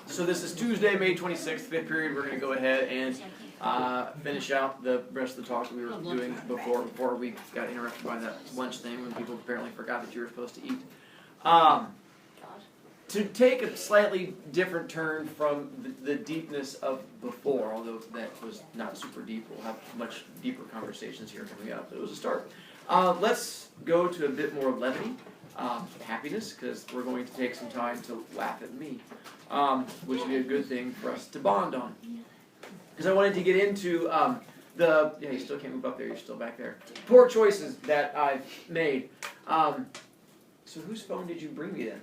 So this is Tuesday, May 26th, fifth period. We're going to go ahead and finish out the rest of the talk that we were doing before we got interrupted by that lunch thing when people apparently forgot that you were supposed to eat. To take a slightly different turn from the deepness of before, although that was not super deep, we'll have much deeper conversations here coming up, but it was a start. Let's go to a bit more levity, happiness, because we're going to take some time to laugh at me, which would be a good thing for us to bond on. Because I wanted to get into yeah, you still can't move up there, you're still back there. Poor choices that I've made. So whose phone did you bring me then?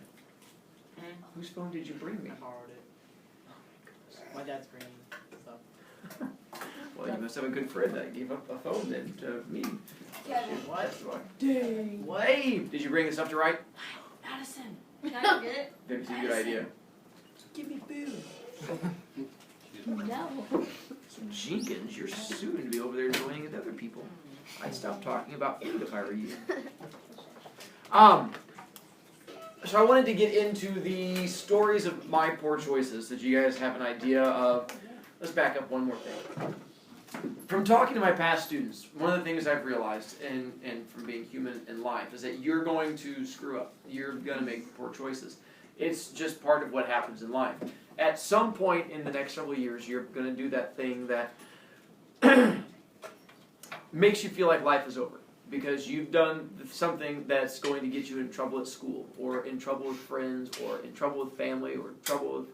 Whose phone did you bring me? I borrowed it. My dad's bringing stuff. Well, you must have a good friend that gave up a phone then to me. Yeah, what? Dang. What? Dave, did you bring this up to write? Madison, can I go get it? That's a good idea. Give me food. No. So Jenkins, you're soon to be over there joining with other people. I'd stop talking about food if I were you. So I wanted to get into the stories of my poor choices so that you guys have an idea of, let's back up one more thing. From talking to my past students, one of the things I've realized, and from being human in life, is that you're going to screw up. You're going to make poor choices. It's just part of what happens in life. At some point in the next several years, you're going to do that thing that makes you feel like life is over. Because you've done something that's going to get you in trouble at school, or in trouble with friends, or in trouble with family, or in trouble with...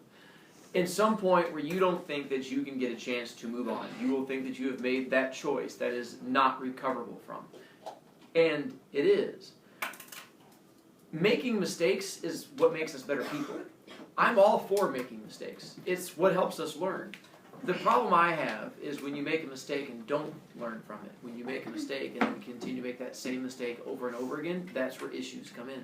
In some point where you don't think that you can get a chance to move on. You will think that you have made that choice that is not recoverable from. And it is. Making mistakes is what makes us better people. I'm all for making mistakes. It's what helps us learn. The problem I have is when you make a mistake and don't learn from it. When you make a mistake and then continue to make that same mistake over and over again, that's where issues come in.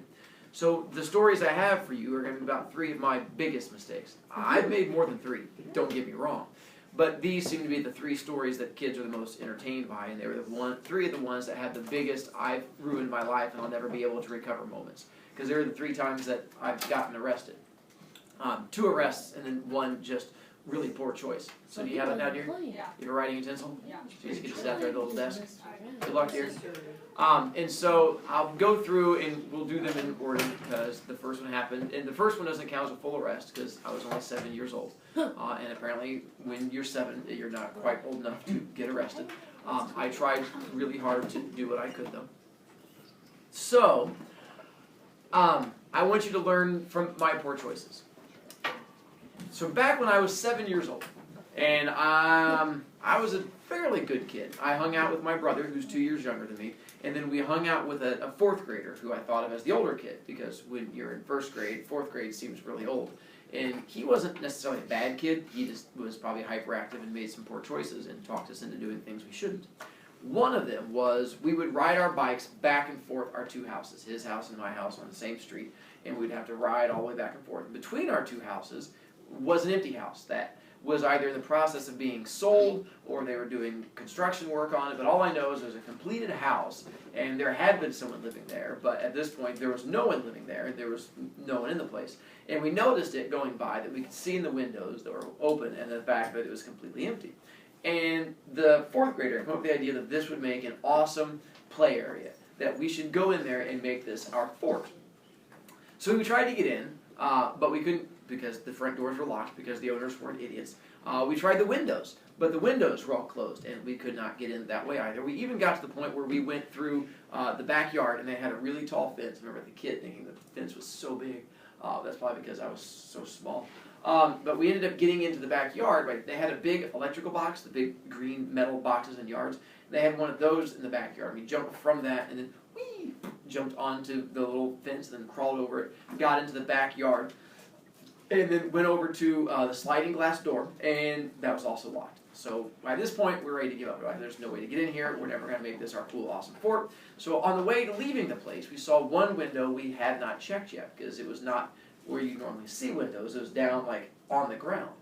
So the stories I have for you are going to be about 3 of my biggest mistakes. I've made more than 3, don't get me wrong. But these seem to be the 3 stories that kids are the most entertained by, and they were the 3 of the ones that had the biggest I've ruined my life and I'll never be able to recover moments. Because they were the 3 times that I've gotten arrested. 2 arrests and then 1 just really poor choice. So do you have it down here? Yeah. You have a writing utensil? Yeah. So you just get to sit out there at the little desk. Good luck here. And so I'll go through and we'll do them in order because the first one happened. And the first one doesn't count as a full arrest because I was only 7 years old. And apparently when you're 7, you're not quite old enough to get arrested. I tried really hard to do what I could though. So, I want you to learn from my poor choices. So back when I was 7 years old, and I was a fairly good kid. I hung out with my brother, who's 2 years younger than me, and then we hung out with a 4th grader, who I thought of as the older kid, because when you're in 1st grade, 4th grade seems really old. And he wasn't necessarily a bad kid, he just was probably hyperactive and made some poor choices and talked us into doing things we shouldn't. One of them was we would ride our bikes back and forth our 2 houses, his house and my house on the same street, and we'd have to ride all the way back and forth. Between our 2 houses was an empty house that was either in the process of being sold or they were doing construction work on it, but all I know is there was a completed house and there had been someone living there, but at this point there was no one living there, there was no one in the place. And we noticed it going by that we could see in the windows that were open and the fact that it was completely empty. And the 4th grader came up with the idea that this would make an awesome play area, that we should go in there and make this our fort. So we tried to get in, but we couldn't because the front doors were locked because the owners weren't idiots. We tried the windows, but the windows were all closed and we could not get in that way either. We even got to the point where we went through the backyard and they had a really tall fence. I remember the kid thinking the fence was so big. That's probably because I was so small. But we ended up getting into the backyard. Right? They had a big electrical box, the big green metal boxes in yards. They had one of those in the backyard. We jumped from that and then jumped onto the little fence and then crawled over it, got into the backyard, and then went over to the sliding glass door, and that was also locked. So by this point, we're ready to give up. Right? There's no way to get in here. We're never going to make this our cool, awesome fort. So on the way to leaving the place, we saw one window we had not checked yet because it was not where you normally see windows. It was down like on the ground.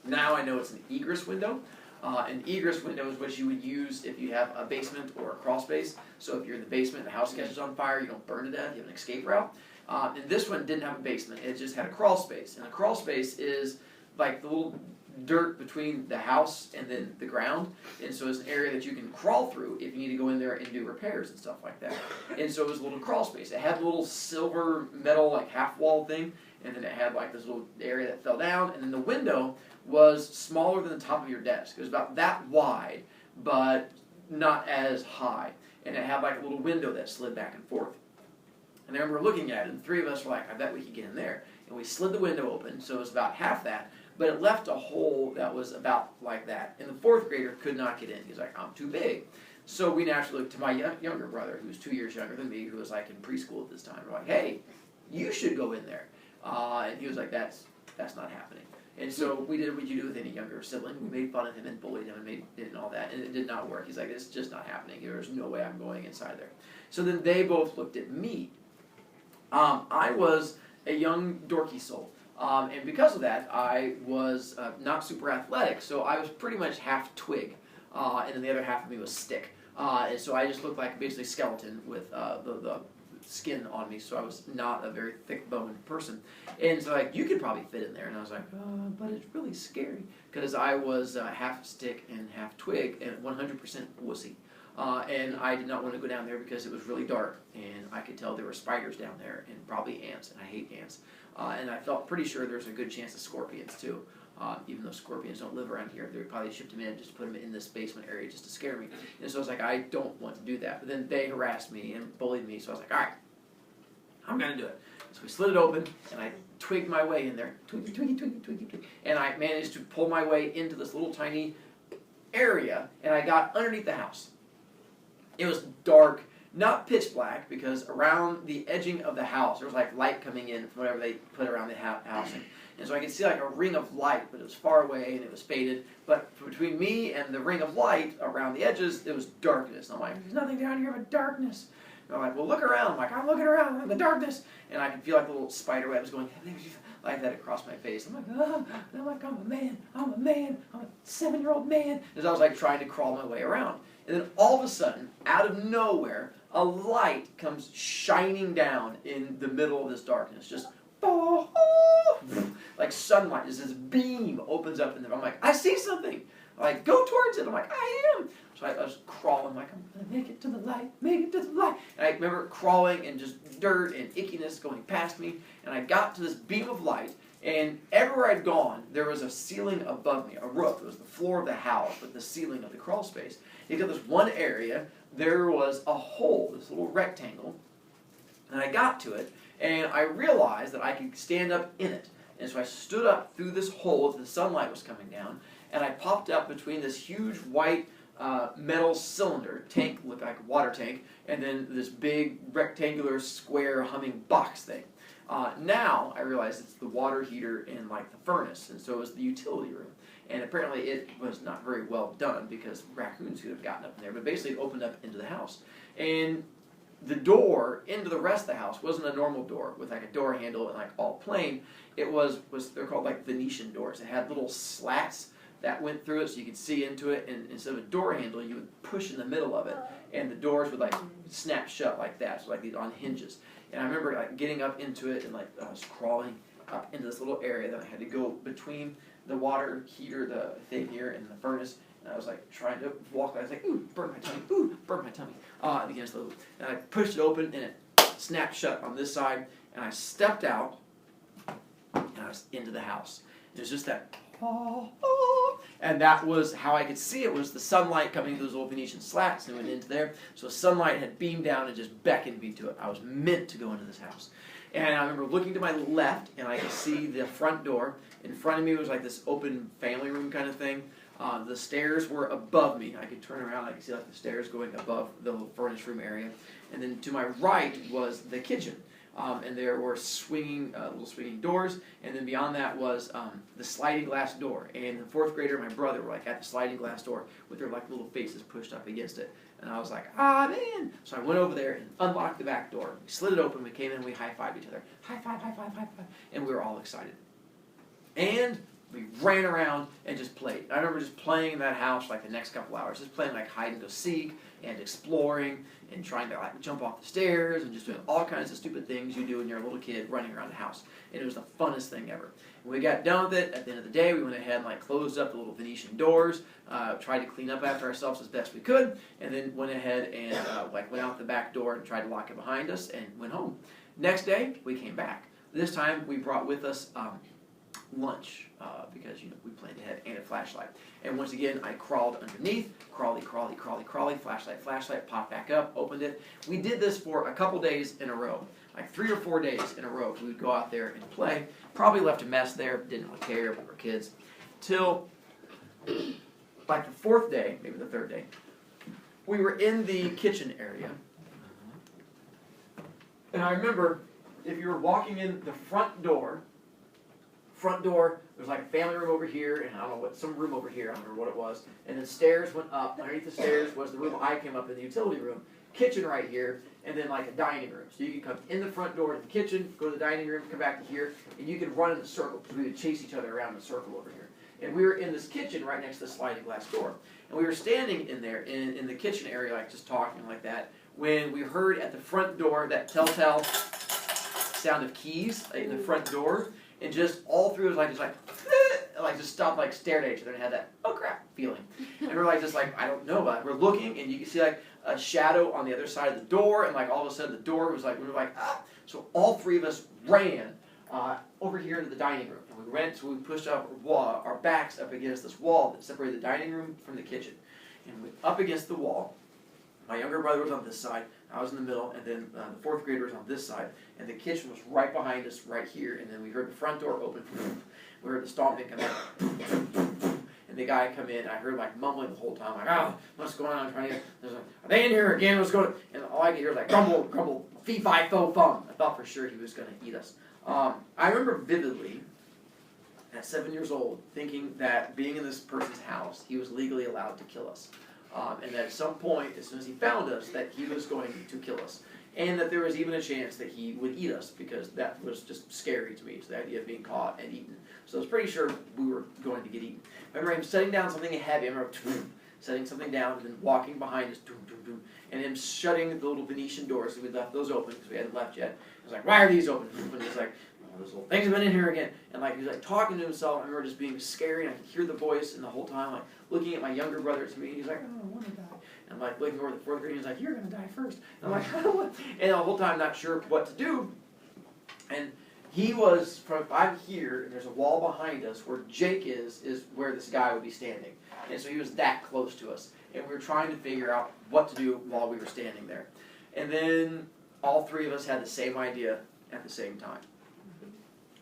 Now I know it's an egress window. An egress window is what you would use if you have a basement or a crawl space. So if you're in the basement and the house catches on fire, you don't burn to death, you have an escape route. And this one didn't have a basement, it just had a crawl space. And a crawl space is like the little dirt between the house and then the ground, and so it's an area that you can crawl through if you need to go in there and do repairs and stuff like that. And so it was a little crawl space. It had a little silver metal like half wall thing, and then it had like this little area that fell down, and then the window was smaller than the top of your desk. It was about that wide, but not as high, and it had like a little window that slid back and forth. And I remember looking at it, and the three of us were like, I bet we could get in there. And we slid the window open, so it was about half that, but it left a hole that was about like that. And the fourth grader could not get in. He's like, I'm too big. So we naturally looked to my younger brother, who was 2 years younger than me, who was like in preschool at this time. We're like, hey, you should go in there. And he was like, that's not happening. And so we did what you do with any younger sibling. We made fun of him and bullied him and all that, and it did not work. He's like, it's just not happening. There's no way I'm going inside there. So then they both looked at me. I was a young dorky soul. And because of that, I was not super athletic, so I was pretty much half twig, and then the other half of me was stick. And so I just looked like basically skeleton with the skin on me, so I was not a very thick-boned person. And so like, you could probably fit in there, and I was like, but it's really scary, because I was half stick and half twig, and 100% wussy. And I did not want to go down there because it was really dark, and I could tell there were spiders down there, and probably ants, and I hate ants. And I felt pretty sure there was a good chance of scorpions too. Even though scorpions don't live around here, they probably shipped them in just to put them in this basement area just to scare me. And so I was like, I don't want to do that. But then they harassed me and bullied me, so I was like, all right, I'm going to do it. So we slid it open, and I twigged my way in there. Twiggy, twiggy, twiggy, twiggy, twiggy. And I managed to pull my way into this little tiny area, and I got underneath the house. It was dark, not pitch black, because around the edging of the house, there was like light coming in from whatever they put around the house. And so I could see like a ring of light, but it was far away and it was faded. But between me and the ring of light around the edges, it was darkness. And I'm like, there's nothing down here but darkness. And I'm like, well, look around. I'm like, I'm looking around in the darkness. And I could feel like little spider webs going like that across my face. I'm like, oh. And I'm like, I'm a man. I'm a 7-year-old man. As I was like trying to crawl my way around. And then all of a sudden, out of nowhere, a light comes shining down in the middle of this darkness. Just, like sunlight. Just this beam opens up in there. I'm like, I see something. I'm like, go towards it. I'm like, I am. So I was crawling, like, I'm going to make it to the light, make it to the light. And I remember crawling and just dirt and ickiness going past me. And I got to this beam of light. And everywhere I'd gone, there was a ceiling above me, a roof. It was the floor of the house, but the ceiling of the crawl space. You got this one area, there was a hole, this little rectangle, and I got to it, and I realized that I could stand up in it. And so I stood up through this hole as the sunlight was coming down, and I popped up between this huge white metal cylinder, tank, looked like a water tank, and then this big rectangular square humming box thing. Now I realize it's the water heater in like the furnace, and so it was the utility room. And apparently it was not very well done because raccoons could have gotten up in there, but basically it opened up into the house. And the door into the rest of the house wasn't a normal door with like a door handle and like all plain. It was they're called like Venetian doors. It had little slats that went through it so you could see into it, and instead of a door handle you would push in the middle of it, and the doors would like snap shut like that, so like these on hinges. And I remember like getting up into it and like I was crawling up into this little area that I had to go between the water heater, the thing here, and the furnace. And I was like trying to walk. I was like, ooh, burn my tummy, ooh, burn my tummy. Against the, and I pushed it open, and it snapped shut on this side. And I stepped out, and I was into the house. It was just that, and that was how I could see it. Was the sunlight coming through those little Venetian slats and went into there. So sunlight had beamed down and just beckoned me to it. I was meant to go into this house. And I remember looking to my left, and I could see the front door. In front of me was like this open family room kind of thing. The stairs were above me. I could turn around, I could see like the stairs going above the little furnace room area. And then to my right was the kitchen. And there were swinging, little swinging doors. And then beyond that was the sliding glass door. And the fourth grader and my brother were like at the sliding glass door with their like little faces pushed up against it. And I was like, ah, man. So I went over there and unlocked the back door. We slid it open. We came in and we high-fived each other. High five, high five, high five. And we were all excited. And we ran around and just played. I remember just playing in that house like the next couple hours, just playing like hide and go seek and exploring and trying to like jump off the stairs and just doing all kinds of stupid things you do when you're a little kid running around the house. And it was the funnest thing ever. When we got done with it, at the end of the day, we went ahead and like closed up the little Venetian doors, tried to clean up after ourselves as best we could, and then went ahead and like went out the back door and tried to lock it behind us and went home. Next day, we came back. This time, we brought with us lunch because we planned ahead and a flashlight. And once again, I crawled underneath, crawly, flashlight, popped back up, opened it. We did this for a couple days in a row, like 3 or 4 days in a row. We would go out there and play. Probably left a mess there, didn't really care, we were kids. Till like the 4th day, maybe the 3rd day, we were in the kitchen area. And I remember, if you were walking in the front door, there's like a family room over here, and I don't know what, some room over here, I don't remember what it was, and then stairs went up. Underneath the stairs was the room I came up in, the utility room, kitchen right here, and then like a dining room. So you could come in the front door to the kitchen, go to the dining room, come back to here, and you could run in a circle, because we would chase each other around in a circle over here. And we were in this kitchen right next to the sliding glass door. And we were standing in there, in the kitchen area, like just talking like that, when we heard at the front door that telltale sound of keys in the front door, and just all three of us just stopped, like stared at each other and had that oh crap feeling. And we're like just like I don't know, but we're looking and you can see like a shadow on the other side of the door, and like all of a sudden the door was like we were like ah. So all three of us ran over here into the dining room, and we ran. So we pushed up our backs up against this wall that separated the dining room from the kitchen, and we up against the wall. My younger brother was on this side, I was in the middle, and then the 4th grader was on this side, and the kitchen was right behind us, right here, and then we heard the front door open, we heard the stomping come in, and the guy come in, I heard like mumbling the whole time, like, oh, what's going on, are they in here again, what's going on, and all I could hear was like, grumble, grumble, fee-fi-fo-fum. I thought for sure he was going to eat us. I remember vividly, at 7 years old, thinking that being in this person's house, he was legally allowed to kill us. And that at some point, as soon as he found us, that he was going to kill us. And that there was even a chance that he would eat us, because that was just scary to me, so the idea of being caught and eaten. So I was pretty sure we were going to get eaten. I remember him setting down something heavy, I remember setting something down, and then walking behind us, and him shutting the little Venetian doors, so we left those open, because we hadn't left yet. He was like, why are these open? And he's like, those little things have been in here again. And like he was like talking to himself. I remember just being scary, and I could hear the voice, and the whole time like looking at my younger brother to me, he's like, oh, I want to die. And I'm like looking over the 4th grade, he's like, you're gonna die first. And I'm like, I don't want. And the whole time not sure what to do. And he was I'm here, and there's a wall behind us where Jake is where this guy would be standing. And so he was that close to us, and we were trying to figure out what to do while we were standing there. And then all three of us had the same idea at the same time.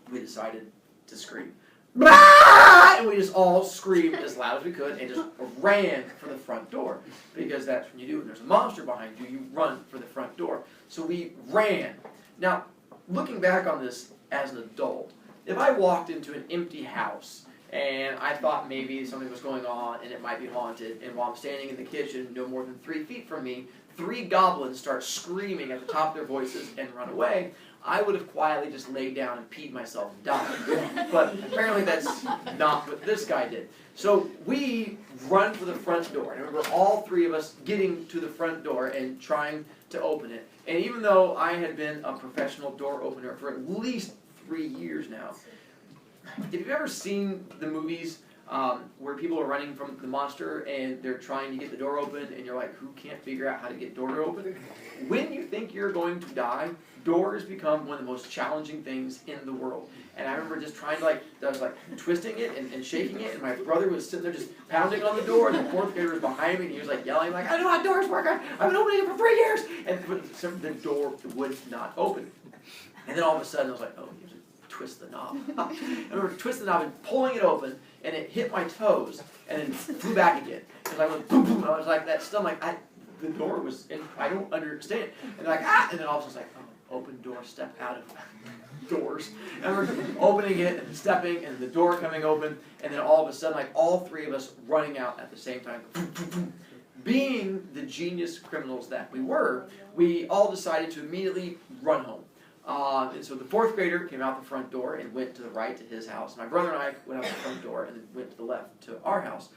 We decided to scream. And we just all screamed as loud as we could and just ran for the front door. Because that's what you do when there's a monster behind you, you run for the front door. So we ran. Now, looking back on this as an adult, if I walked into an empty house and I thought maybe something was going on and it might be haunted, and while I'm standing in the kitchen no more than 3 feet from me, 3 goblins start screaming at the top of their voices and run away, I would have quietly just laid down and peed myself and died. But apparently that's not what this guy did. So we run for the front door. And I remember all 3 of us getting to the front door and trying to open it. And even though I had been a professional door opener for at least 3 years now, if you've ever seen the movies where people are running from the monster and they're trying to get the door open, and you're like, who can't figure out how to get door open? When you think you're going to die, doors become one of the most challenging things in the world. And I remember just trying to I was twisting it and shaking it, and my brother was sitting there just pounding on the door, and the 4th grader was behind me, and he was like yelling, like, I know how doors work, I've been opening it for 3 years! And the door would not open. And then all of a sudden I was like, oh, you have to twist the knob. I remember twisting the knob and pulling it open, and it hit my toes, and then flew back again. And I went boom, boom, and I was like that still, like, the door was, and I don't understand. And like, and then all of a sudden it's like, oh, open door, step out of doors. And we're opening it and stepping, and the door coming open, and then all of a sudden, like, all 3 of us running out at the same time. Being the genius criminals that we were, we all decided to immediately run home. And so the fourth grader came out the front door and went to the right to his house. My brother and I went out the front door and then went to the left to our house.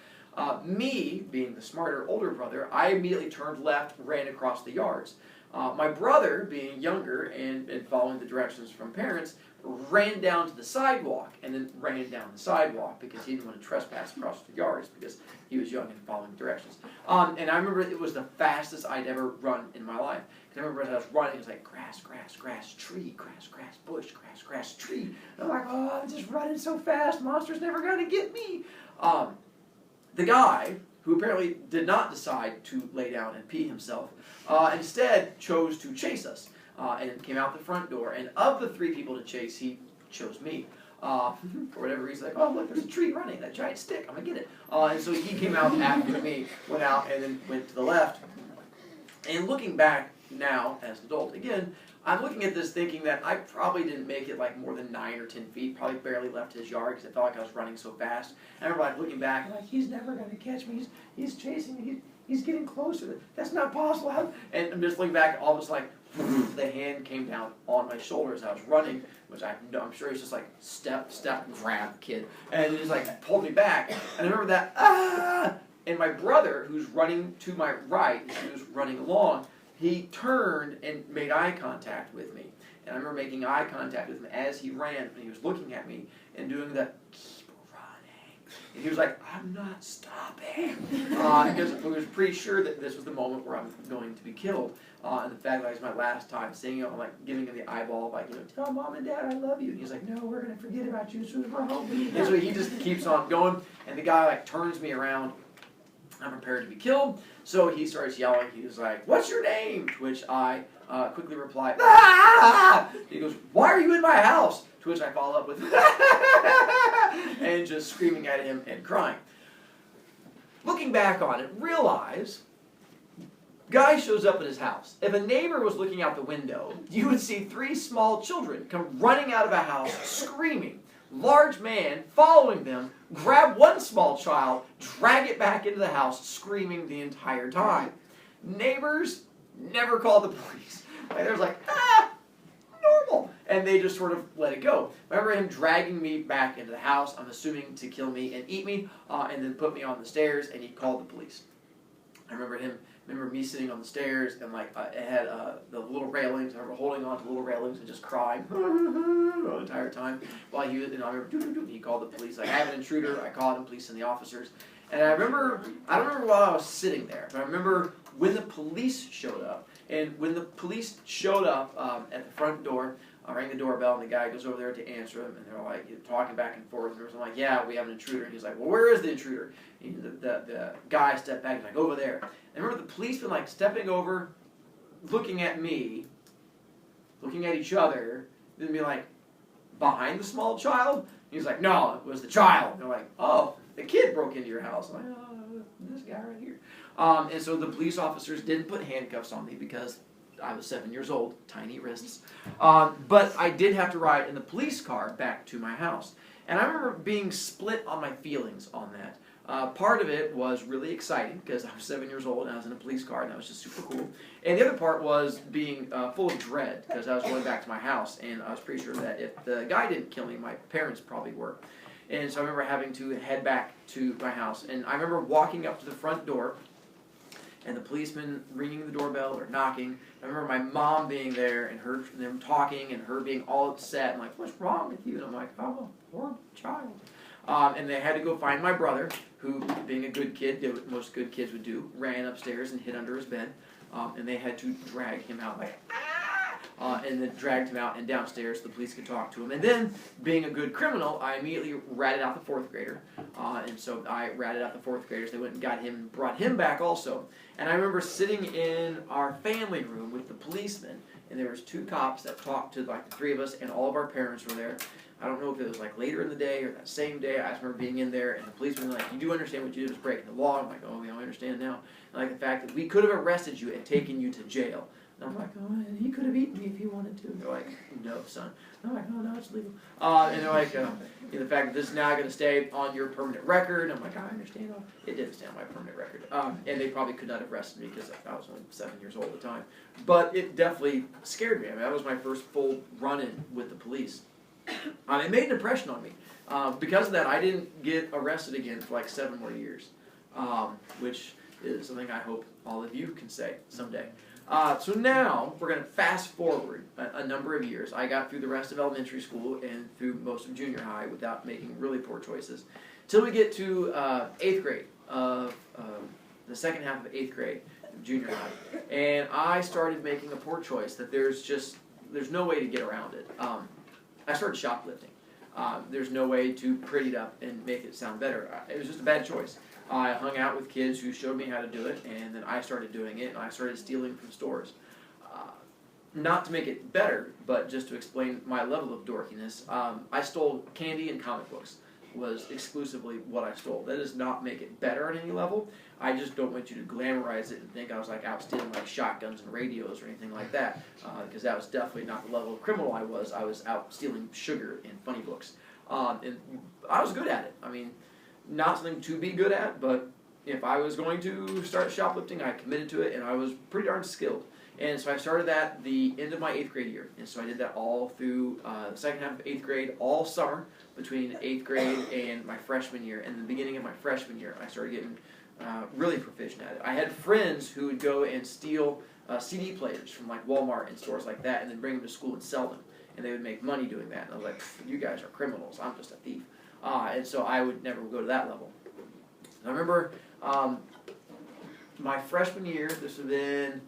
Me, being the smarter older brother, I immediately turned left, ran across the yards. My brother, being younger and following the directions from parents, ran down to the sidewalk and then ran down the sidewalk because he didn't want to trespass across the yards because he was young and following directions. And I remember it was the fastest I'd ever run in my life. Because I remember as I was running, it was like grass, grass, grass, tree, grass, grass, bush, grass, grass, tree. And I'm like, oh, I'm just running so fast, monster's never going to get me. The guy, who apparently did not decide to lay down and pee himself, instead chose to chase us. And came out the front door, and of the 3 people to chase, he chose me. For whatever reason, like, oh, look, there's a tree running, that giant stick, I'm going to get it. And so he came out after me, went out, and then went to the left. And looking back now, as an adult, again, I'm looking at this thinking that I probably didn't make it like more than 9 or 10 feet, probably barely left his yard because it felt like I was running so fast. And I remember like looking back, and like, he's never going to catch me, he's chasing me, he's getting closer, that's not possible. And I'm just looking back, all of a sudden, like, the hand came down on my shoulder as I was running, which I'm sure he's just like, step, grab, kid. And he just like pulled me back. And I remember that, ah! And my brother, who's running to my right, as he was running along, he turned and made eye contact with me. And I remember making eye contact with him as he ran, and he was looking at me and doing the, keep running. And he was like, I'm not stopping. Because I was pretty sure that this was the moment where I'm going to be killed. And the fact that it was my last time seeing him, like giving him the eyeball, like, tell mom and dad I love you. And he's like, no, we're going to forget about you as soon as we're home. And so he just keeps on going, and the guy like turns me around. I'm prepared to be killed. So he starts yelling. He was like, what's your name? To which I quickly replied, ah! He goes, why are you in my house? To which I follow up with, and just screaming at him and crying. Looking back on it, realize, guy shows up at his house. If a neighbor was looking out the window, you would see 3 small children come running out of a house screaming. Large man following them, grab one small child, drag it back into the house, screaming the entire time. Neighbors never called the police. Like, they was like, normal. And they just sort of let it go. I remember him dragging me back into the house, I'm assuming to kill me and eat me, and then put me on the stairs, and he called the police. I remember me sitting on the stairs, and like it had the little railings. I remember holding on to the little railings and just crying the entire time while he was. I remember he called the police. Like, I have an intruder. I called him, police and the officers. And I don't remember while I was sitting there, but I remember when the police showed up. And when the police showed up at the front door, I rang the doorbell, and the guy goes over there to answer them, and they're like talking back and forth. And I'm like, yeah, we have an intruder. And he's like, well, where is the intruder? And the guy stepped back, and he's like, over there. And I remember the policeman like stepping over, looking at me, looking at each other, then be like, behind the small child? And he's like, no, it was the child. And they're like, oh, the kid broke into your house. I'm like, oh, this guy right here. And so the police officers didn't put handcuffs on me because I was 7 years old, tiny wrists. But I did have to ride in the police car back to my house. And I remember being split on my feelings on that. Part of it was really exciting because I was 7 years old and I was in a police car and that was just super cool. And the other part was being full of dread because I was going back to my house and I was pretty sure that if the guy didn't kill me, my parents probably were. And so I remember having to head back to my house. And I remember walking up to the front door and the policeman ringing the doorbell or knocking. I remember my mom being there and them talking and her being all upset. I'm like, what's wrong with you? And I'm like, I'm a poor child. And they had to go find my brother, who, being a good kid, did what most good kids would do, ran upstairs and hid under his bed. And they had to drag him out like, and then dragged him out and downstairs so the police could talk to him. And then, being a good criminal, I immediately ratted out the 4th grader. And so I ratted out the 4th graders. They went and got him and brought him back also. And I remember sitting in our family room with the policeman, and there was 2 cops that talked to like the 3 of us, and all of our parents were there. I don't know if it was like later in the day or that same day. I just remember being in there, and the policeman was like, you do understand what you did was breaking the law? I'm like, oh, yeah, I understand now. And like the fact that we could have arrested you and taken you to jail. And I'm like, oh, he could have eaten me if he wanted to. And they're like, no, son. And I'm like, oh, no, it's legal. And they're like, the fact that this is now going to stay on your permanent record. I'm like, I understand. It didn't stay on my permanent record. And they probably could not have arrested me because I was only 7 years old at the time. But it definitely scared me. I mean, that was my first full run-in with the police. It made an impression on me. Because of that, I didn't get arrested again for like 7 more years, which is something I hope all of you can say someday. So now, we're going to fast forward a number of years. I got through the rest of elementary school and through most of junior high without making really poor choices, till we get to 8th grade, of the second half of 8th grade, junior high. And I started making a poor choice that there's no way to get around it. I started shoplifting. There's no way to pretty it up and make it sound better. It was just a bad choice. I hung out with kids who showed me how to do it, and then I started doing it, and I started stealing from stores. Not to make it better, but just to explain my level of dorkiness, I stole candy and comic books. Was exclusively what I stole. That does not make it better on any level. I just don't want you to glamorize it and think I was like out stealing like shotguns and radios or anything like that, because that was definitely not the level of criminal I was. I was out stealing sugar and funny books, and I was good at it. I mean, not something to be good at, but if I was going to start shoplifting, I committed to it, and I was pretty darn skilled. And so I started that the end of my 8th grade year, and so I did that all through the second half of 8th grade, all summer, between 8th grade and my freshman year. And the beginning of my freshman year, I started getting really proficient at it. I had friends who would go and steal CD players from like Walmart and stores like that, and then bring them to school and sell them. And they would make money doing that. And I was like, you guys are criminals. I'm just a thief. And so I would never go to that level. And I remember my freshman year, this would have been,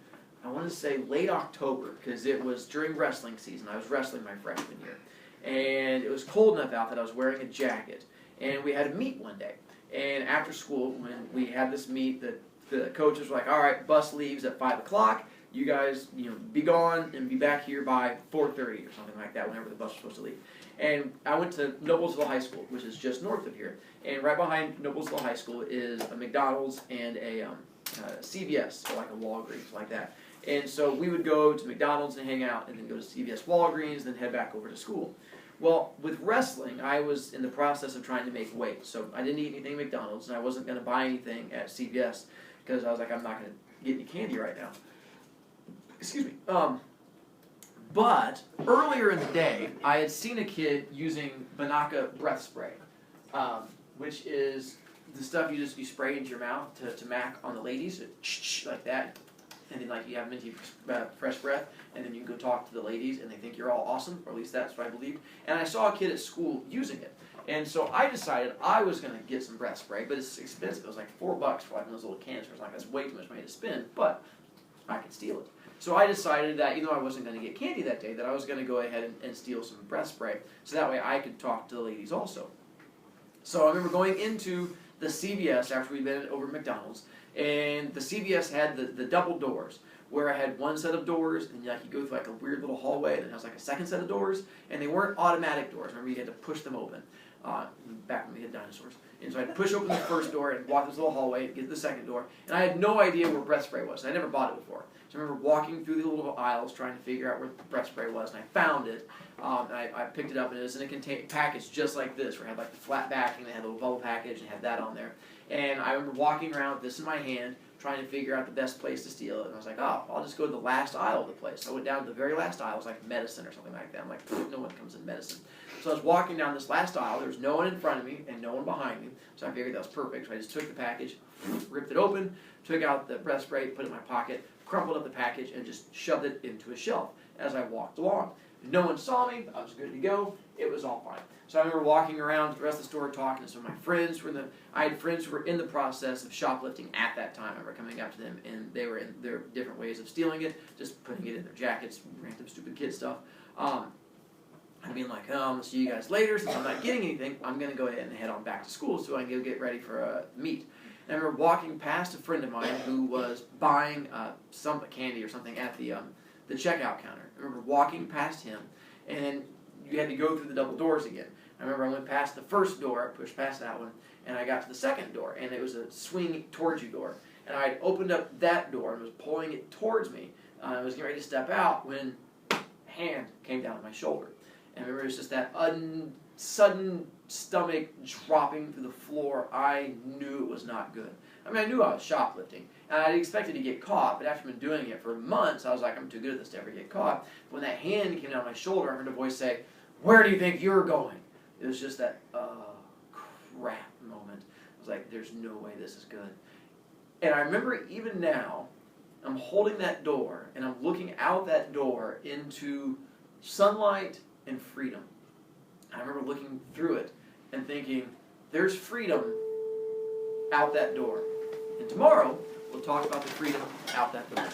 I want to say late October, because it was during wrestling season. I was wrestling my freshman year. And it was cold enough out that I was wearing a jacket. And we had a meet one day. And after school, when we had this meet, the coaches were like, all right, bus leaves at 5 o'clock. You guys, be gone and be back here by 4:30 or something like that, whenever the bus was supposed to leave. And I went to Noblesville High School, which is just north of here. And right behind Noblesville High School is a McDonald's and a CVS, or like a Walgreens, like that. And so we would go to McDonald's and hang out, and then go to CVS Walgreens, then head back over to school. Well, with wrestling, I was in the process of trying to make weight. So I didn't eat anything at McDonald's, and I wasn't going to buy anything at CVS, because I was like, I'm not going to get any candy right now. Excuse me. But earlier in the day, I had seen a kid using Banaka breath spray, which is the stuff you spray into your mouth to mac on the ladies, like that. And then like you have minty fresh breath, and then you can go talk to the ladies, and they think you're all awesome, or at least that's what I believe. And I saw a kid at school using it, and so I decided I was going to get some breath spray, but it's expensive. It was like $4 for like one of those little cans. It was like, that's way too much money to spend, but I could steal it. So I decided that even though I wasn't going to get candy that day, that I was going to go ahead and steal some breath spray, so that way I could talk to the ladies also. So I remember going into the CVS after we'd been over at McDonald's, and the CVS had the double doors, where I had one set of doors, and like you go through like a weird little hallway, and it has like a second set of doors, and they weren't automatic doors. Remember, you had to push them open, back when we had dinosaurs. And so I'd push open the first door and walk this little hallway to get to the second door, and I had no idea where breath spray was. I never bought it before. So I remember walking through the little aisles trying to figure out where the breath spray was, and I found it. And I picked it up, and it was in a package just like this, where it had like the flat backing, they had a little bubble package, and had that on there. And I remember walking around with this in my hand, trying to figure out the best place to steal it. And I was like, oh, I'll just go to the last aisle of the place. So I went down to the very last aisle. It was like medicine or something like that. I'm like, no one comes in medicine. So I was walking down this last aisle. There was no one in front of me and no one behind me. So I figured that was perfect. So I just took the package, ripped it open, took out the breath spray, put it in my pocket, crumpled up the package, and just shoved it into a shelf as I walked along. No one saw me. I was good to go. It was all fine. So I remember walking around the rest of the store talking to some of my friends. I had friends who were in the process of shoplifting at that time. I remember coming up to them, and they were in their different ways of stealing it, just putting it in their jackets, random stupid kid stuff. I mean, like, I'll see you guys later. Since I'm not getting anything, I'm going to go ahead and head on back to school so I can go get ready for a meet. And I remember walking past a friend of mine who was buying some candy or something at the checkout counter. I remember walking past him, and you had to go through the double doors again. I remember I went past the first door, I pushed past that one, and I got to the second door, and it was a swing towards you door. And I had opened up that door and was pulling it towards me I was getting ready to step out when a hand came down on my shoulder. And I remember it was just that sudden stomach dropping through the floor. I knew it was not good. I mean, I knew I was shoplifting, and I expected to get caught, but after I've been doing it for months, I was like, I'm too good at this to ever get caught. But when that hand came down my shoulder, I heard a voice say, "Where do you think you're going?" It was just that, crap moment. I was like, there's no way this is good. And I remember even now, I'm holding that door, and I'm looking out that door into sunlight and freedom. I remember looking through it and thinking, there's freedom out that door. And tomorrow, we'll talk about the freedom out that door.